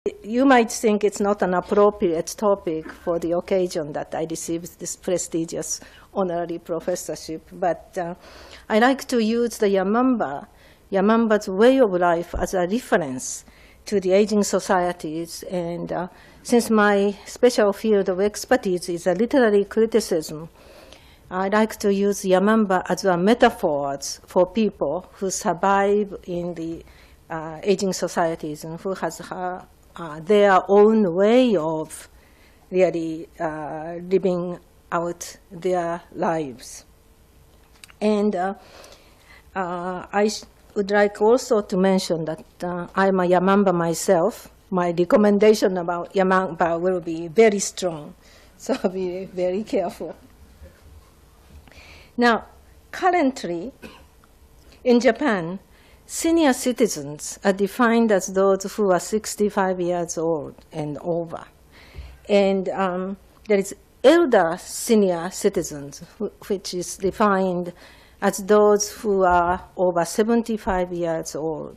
You might think it's not an appropriate topic for the occasion that I received this prestigious honorary professorship, but I like to use the Yamamba's way of life as a reference to the aging societies. And since my special field of expertise is a literary criticism, I like to use Yamamba as a metaphor for people who survive in the aging societies and who has their own way of really living out their lives. And I would like also to mention that I'm a Yamamba myself. My recommendation about Yamamba will be very strong, so be very careful. Now, currently, in Japan, senior citizens are defined as those who are 65 years old and over. And there is elder senior citizens, which is defined as those who are over 75 years old.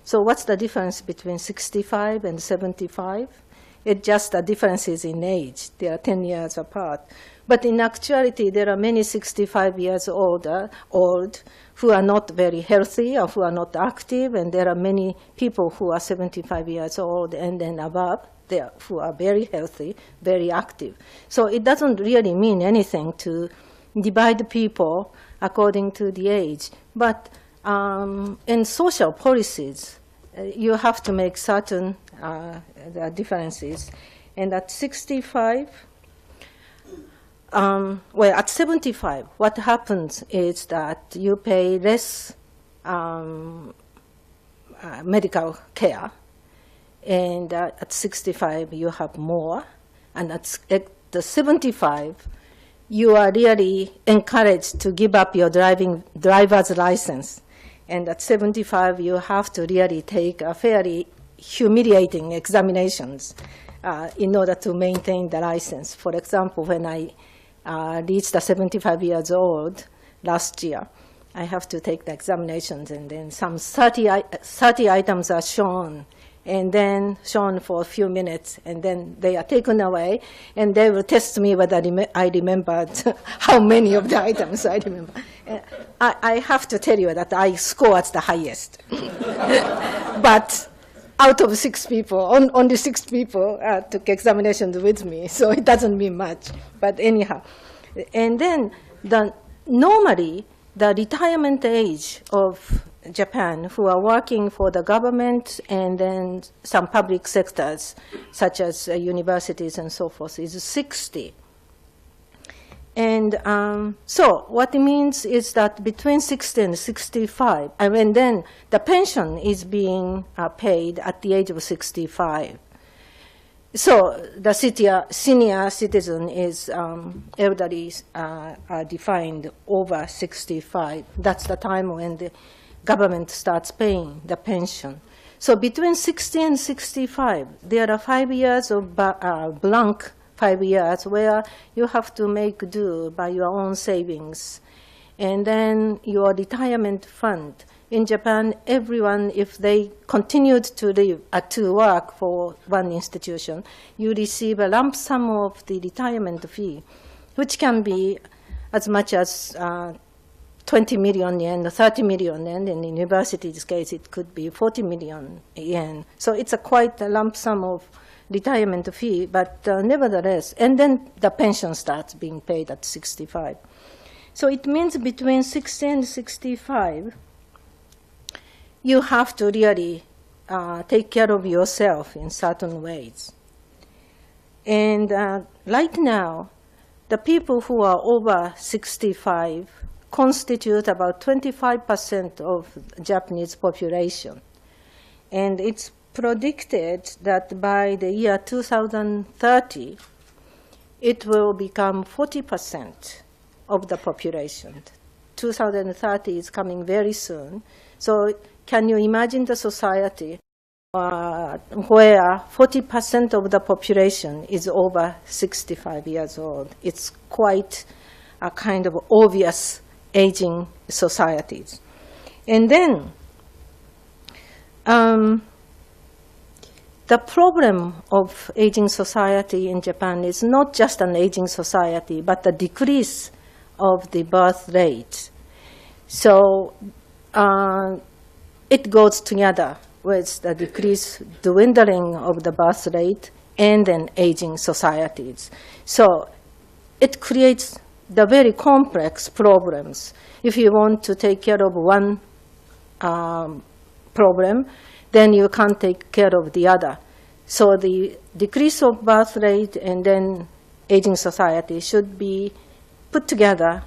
So what's the difference between 65 and 75? It's just the differences in age. They are 10 years apart. But in actuality, there are many 65 years old who are not very healthy or who are not active, and there are many people who are 75 years old and then above who are very healthy, very active. So it doesn't really mean anything to divide people according to the age. But in social policies, you have to make certain differences. And at 65, well, at 75, what happens is that you pay less medical care, and at 65 you have more, and at the 75 you are really encouraged to give up your driver's license, and at 75 you have to really take a fairly humiliating examinations in order to maintain the license. For example, when I reached 75 years old last year, I have to take the examinations, and then some 30 items are shown, and then shown for a few minutes, and then they are taken away, and they will test me whether I remembered how many of the items I remember. I have to tell you that I scored the highest. But out of 6 people, only 6 people took examinations with me, so it doesn't mean much. But anyhow, and then normally the retirement age of Japan, who are working for the government and then some public sectors, such as universities and so forth, is 60. And so what it means is that between 60 and 65, and then the pension is being paid at the age of 65. So the senior citizen is elderly are defined over 65. That's the time when the government starts paying the pension. So between 60 and 65, there are 5 years of blank 5 years where you have to make do by your own savings. And then your retirement fund. In Japan, everyone, if they continued to live to work for one institution, you receive a lump sum of the retirement fee, which can be as much as 20 million yen, 30 million yen. In the university's case, it could be 40 million yen. So it's quite a lump sum of retirement fee, but nevertheless, and then the pension starts being paid at 65. So it means between 60 and 65, you have to really take care of yourself in certain ways. And right now, the people who are over 65 constitute about 25% of Japanese population. And it's predicted that by the year 2030, it will become 40% of the population. 2030 is coming very soon. So can you imagine the society where 40% of the population is over 65 years old? It's quite a kind of obvious aging societies. And then the problem of aging society in Japan is not just an aging society, but the decrease of the birth rate. So it goes together with the dwindling of the birth rate and then aging societies. So it creates the very complex problems. If you want to take care of one problem, then you can't take care of the other. So the decrease of birth rate and then aging society should be put together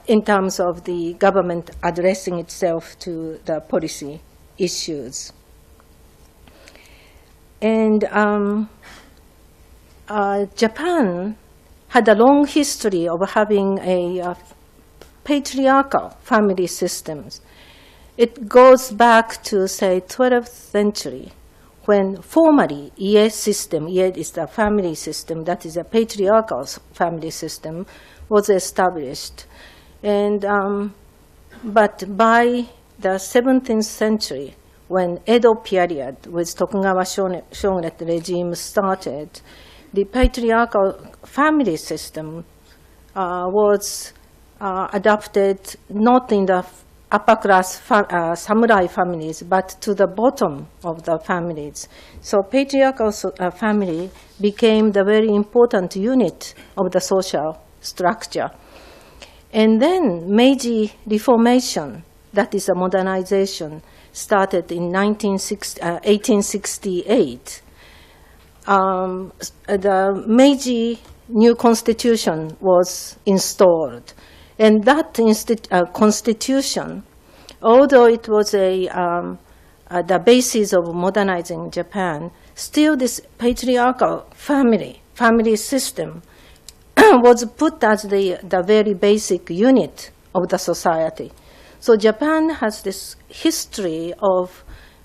in terms of the government addressing itself to the policy issues. And Japan had a long history of having a patriarchal family systems. It goes back to, say, 12th century, when formally Ie system, Ie is the family system, that is a patriarchal family system, was established. And, but by the 17th century, when Edo period with Tokugawa shogunate regime started, the patriarchal family system was adopted not in the upper class samurai families, but to the bottom of the families. So patriarchal family became the very important unit of the social structure. And then Meiji Reformation, that is a modernization, started in 1868. The Meiji new constitution was installed. And that constitution, although it was the basis of modernizing Japan, still this patriarchal family system was put as the very basic unit of the society. So Japan has this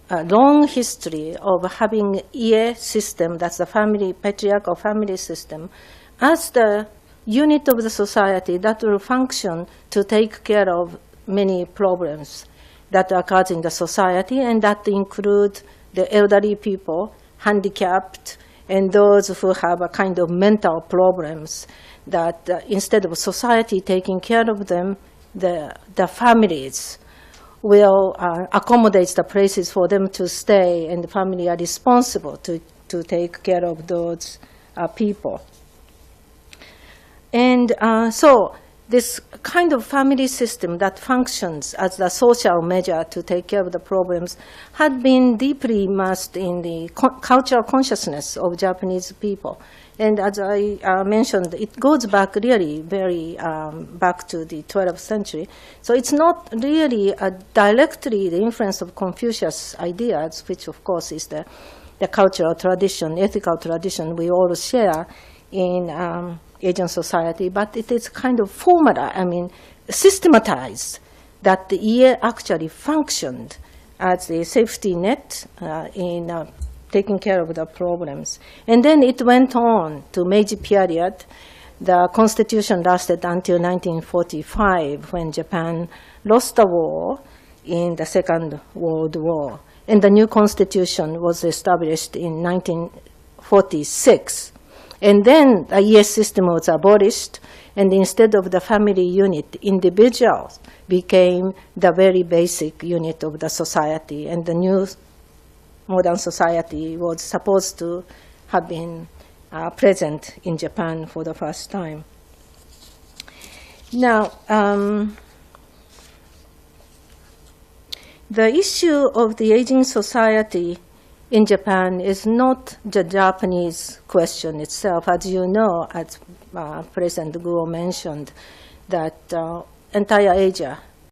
long history of having Ie system, that's the patriarchal family system, as the unit of the society that will function to take care of many problems that occur in the society, and that include the elderly people, handicapped, and those who have a kind of mental problems, that instead of society taking care of them, the families will accommodate the places for them to stay, and the family are responsible to take care of those people. And so this kind of family system that functions as the social measure to take care of the problems had been deeply immersed in the cultural consciousness of Japanese people. And as I mentioned, it goes back really very back to the 12th century. So it's not really directly the influence of Confucius ideas, which of course is the cultural tradition, ethical tradition we all share in Asian society, but it is kind of formula, systematized, that the Ie actually functioned as a safety net in taking care of the problems. And then it went on to Meiji period. The constitution lasted until 1945, when Japan lost the war in the Second World War. And the new constitution was established in 1946. And then the Ie system was abolished, and instead of the family unit, individuals became the very basic unit of the society, and the new modern society was supposed to have been present in Japan for the first time. Now, the issue of the aging society in Japan is not the Japanese question itself. As you know, as President Guo mentioned, that entire Asia